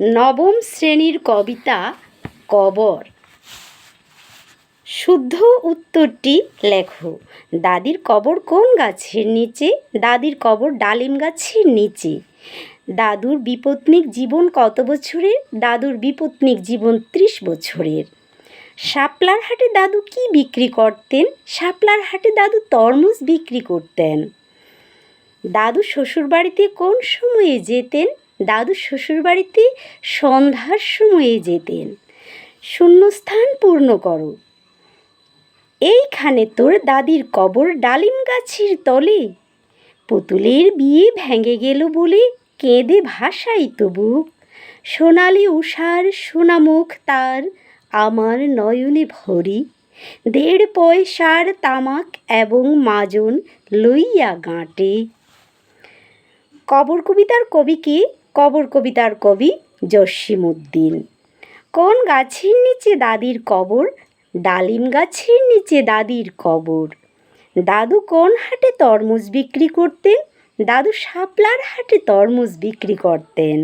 নবম শ্রেণীর কবিতা কবর। শুদ্ধ উত্তরটি লেখো। দাদির কবর কোন গাছের নিচে? দাদির কবর ডালিম গাছের নিচে। দাদুর বিপত্নিক জীবন কত বছরের? দাদুর বিপত্নিক জীবন 30 বছরের। শাপলার হাটে দাদু কি বিক্রি করতেন? শাপলার হাটে দাদু তরমুজ বিক্রি করতেন। দাদু শ্বশুরবাড়িতে কোন সময়ে যেতেন? দাদু শ্বশুরবাড়িতে সন্ধ্যার সময়ে যেতেন। শূন্যস্থান পূর্ণ করো। এইখানে তোর দাদির কবর ডালিম গাছের তলে। পুতুলের বিয়ে ভেঙে গেল বলে কেঁদে ভাসাই তবু। সোনালি উষার সোনামুখ তার আমার নয়নে ভরি। 1.5 পয়সার তামাক এবং মাজন লইয়া গাঁটে। কবর কবিতার কবি কে? কবর কবিতার কবি জসিমউদ্দিন। কোন গাছের নিচে দাদির কবর? ডালিম গাছের নিচে দাদির কবর। দাদু কোন হাটে তরমুজ বিক্রি করতেন? দাদু শাপলার হাটে তরমুজ বিক্রি করতেন।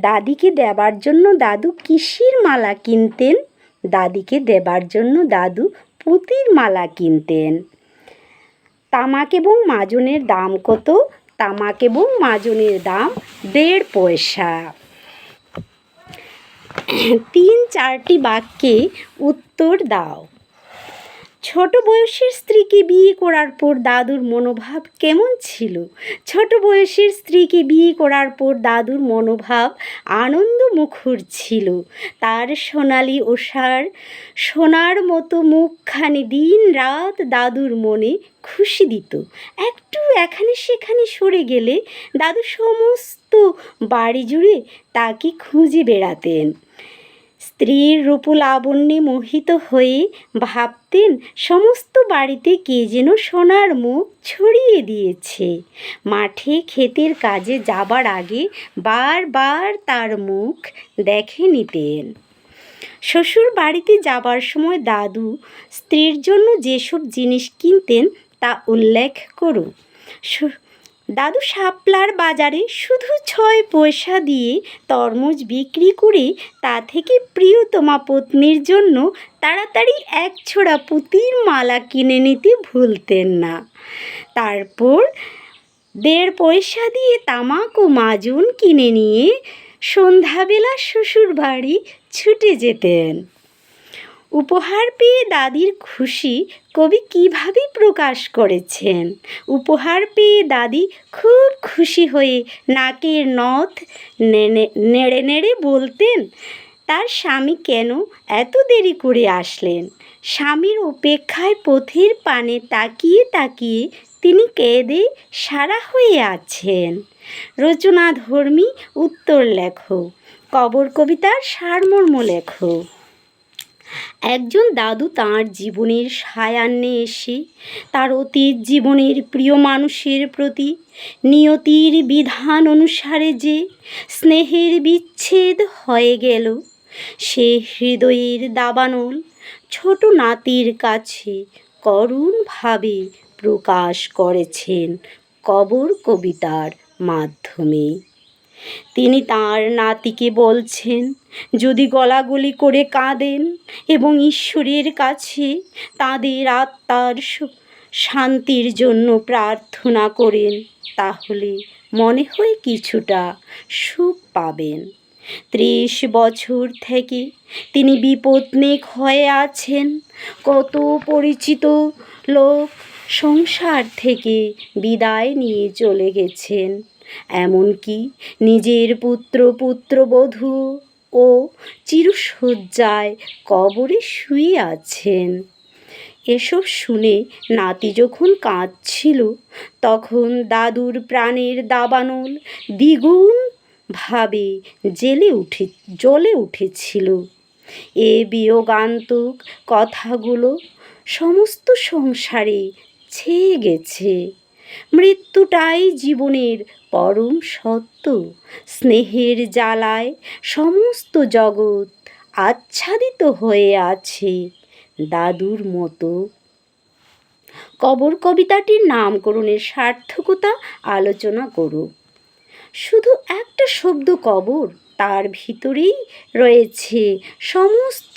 দাদিকে দেবার জন্য দাদু কিসের মালা কিনতেন? দাদিকে দেবার জন্য দাদু পুঁতির মালা কিনতেন। তামাক এবং মাজনের দাম কত? তামাক এবং মাজনের দাম 1.5 পয়সা। 3-4টি বাক্যে উত্তর দাও। ছোট বয়সের স্ত্রীকে বিয়ে করার পর দাদুর মনোভাব কেমন ছিল? ছোট বয়সের স্ত্রীকে বিয়ে করার পর দাদুর মনোভাব আনন্দমুখর ছিল। তার সোনালি ওষার সোনার মতো মুখখানি দিন রাত দাদুর মনে খুশি দিত। একটু এখানে সেখানে সরে গেলে দাদু সমস্ত বাড়ি জুড়ে তাকে খুঁজে বেড়াতেন। স্ত্রীর রূপ লাবণ্যে মোহিত হয়ে ভাবতেন সমস্ত বাড়িতে কে যেন সোনার মুখ ছড়িয়ে দিয়েছে। মাঠে ক্ষেতের কাজে যাবার আগে বারবার তার মুখ দেখে নিতেন। শ্বশুর বাড়িতে যাবার সময় দাদু স্ত্রীর জন্য যেসব জিনিস কিনতেন তা উল্লেখ করো। দাদু শাপলার বাজারে শুধু 6 পয়সা দিয়ে তরমুজ বিক্রি করে তা থেকে প্রিয়তমা পত্নীর জন্য তাড়াতাড়ি 1 ছোড়া পুঁতির মালা কিনে নিতে ভুলতেন না। তারপর 1.5 পয়সা দিয়ে তামাক ও মাজন কিনে নিয়ে সন্ধ্যাবেলা শ্বশুর বাড়ি ছুটে যেতেন। উপহার পেয়ে দাদির খুশি কবি কিভাবে প্রকাশ করেছেন? উপহার পেয়ে দাদি খুব খুশি হয়ে নাকের নথ নেড়ে নেড়ে বলতেন, তার স্বামী কেন এত দেরি করে আসলেন? স্বামীর অপেক্ষায় পথের পানে তাকিয়ে তাকিয়ে তিনি কেঁদে সারা হয়ে আছেন। রচনাধর্মী উত্তর লেখো। কবর কবিতার সারমর্ম লেখো। একজন দাদু তাঁর জীবনের সায়ান্নে এসে তার অতীত জীবনের প্রিয় মানুষের প্রতি নিয়তির বিধান অনুসারে যে স্নেহের বিচ্ছেদ হয়ে গেল, সে হৃদয়ের দাবানল ছোট নাতির কাছে করুণভাবে প্রকাশ করেছেন কবর কবিতার মাধ্যমে। তিনি তাঁর নাতিকে বলছেন, যদি গলাগলি করে কাঁদেন এবং ঈশ্বরের কাছে তাঁদের আত্মার শান্তির জন্য প্রার্থনা করেন, তাহলে মনে হয় কিছুটা সুখ পাবেন। 30 বছর থেকে তিনি বিপত্নিক হয়ে আছেন। কত পরিচিত লোক সংসার থেকে বিদায় নিয়ে চলে গেছেন। এমনকি নিজের পুত্রবধূ ও চিরশয্যায় কবরে শুয়ে আছেন। এসব শুনে নাতি যখন কাঁদছিল, তখন দাদুর প্রাণের দাবানল দ্বিগুণ ভাবে জ্বলে উঠেছিল। এ বিয়োগান্তক কথাগুলো সমস্ত সংসারে ছেয়ে গেছে। মৃত্যুটাই জীবনের পরম সত্য। স্নেহের জ্বালায় সমস্ত জগৎ আচ্ছাদিত হয়ে আছে দাদুর মতো। কবর কবিতাটির নামকরণের সার্থকতা আলোচনা করো। শুধু একটা শব্দ কবর তার ভিতরেই রয়েছে সমস্ত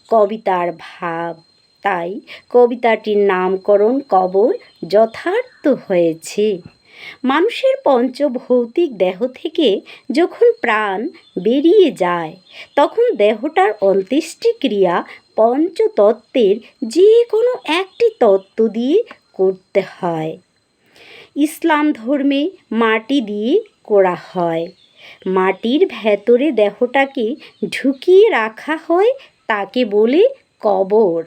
কবিতার ভাব। তাই কবিতাটির নামকরণ কবর যথার্থ হয়েছে। মানুষের পঞ্চভৌতিক দেহ থেকে যখন প্রাণ বেরিয়ে যায় তখন দেহটার অন্ত্যেষ্টিক্রিয়া পঞ্চতত্ত্বের যে কোনো একটি তত্ত্ব দিয়ে করতে হয়। ইসলাম ধর্মে মাটি দিয়ে করা হয়। মাটির ভেতরে দেহটাকে ঢুকিয়ে রাখা হয়, তাকে বলে কবর।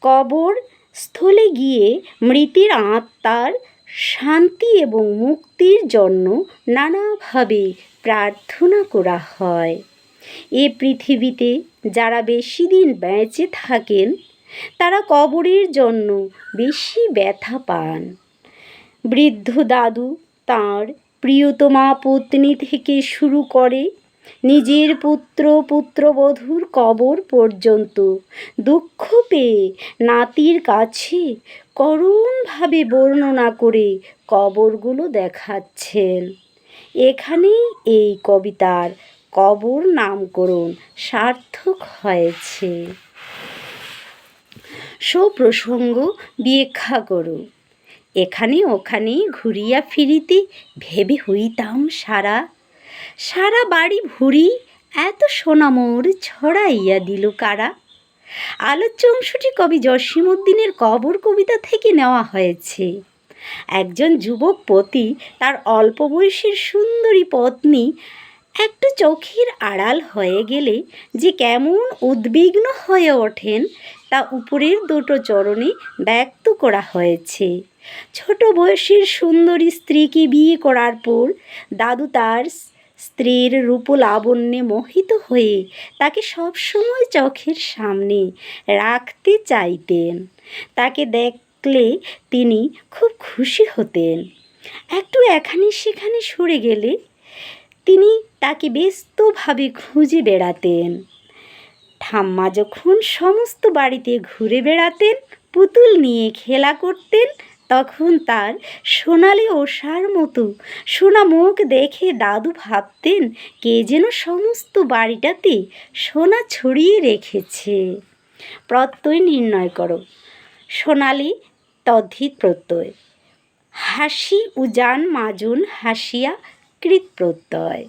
কবর স্থলে গিয়ে মৃতের আত্মার শান্তি এবং মুক্তির জন্য নানাভাবে প্রার্থনা করা হয়। এ পৃথিবীতে যারা বেশি দিন বেঁচে থাকেন তারা কবরের জন্য বেশি ব্যথা পান। বৃদ্ধ দাদু তাঁর প্রিয়তমা পত্নী থেকে শুরু করে নিজের পুত্র পুত্রবধূর কবর পর্যন্ত দুঃখ পেয়ে নাতির কাছে করুণভাবে বর্ণনা করে কবরগুলো দেখাচ্ছেন। এখানেই এই কবিতার কবর নামকরণ সার্থক হয়েছে। প্রসঙ্গ ব্যাখ্যা করো। এখানে ওখানে ঘুরিয়া ফিরিতে ভেবে হইতাম সারা, সারা বাড়ি ভুরি এত সোনা মোর ছড়াইয়া দিল কারা। আলোচ্য অংশটি কবি জসীমউদ্দীনের কবর কবিতা থেকে নেওয়া হয়েছে। একজন যুবক পতি তার অল্প বয়সের সুন্দরী পত্নী একটু চোখের আড়াল হয়ে গেলে যে কেমন উদ্বিগ্ন হয়ে ওঠেন তা উপরের দুটো চরণে ব্যক্ত করা হয়েছে। ছোট বয়সের সুন্দরী স্ত্রীকে বিয়ে করার পর দাদু তার স্ত্রীর রূপ লাবণ্যে মোহিত হয়ে তাকে সবসময় চোখের সামনে রাখতে চাইতেন। তাকে দেখলে তিনি খুব খুশি হতেন। একটু এখানে সেখানে সরে গেলে তিনি তাকে ব্যস্তভাবে খুঁজে বেড়াতেন। ঠাম্মা যখন সমস্ত বাড়িতে ঘুরে বেড়াতেন, পুতুল নিয়ে খেলা করতেন, তখন তার সোনালি ওষার মতো সোনা মুখ দেখে দাদু ভাবতেন কে যেন সমস্ত বাড়িটাতে সোনা ছড়িয়ে রেখেছে। প্রত্যয় নির্ণয় করো। সোনালি তদ্ধিত প্রত্যয়। হাসি উজান মাজুন হাসিয়া কৃত প্রত্যয়।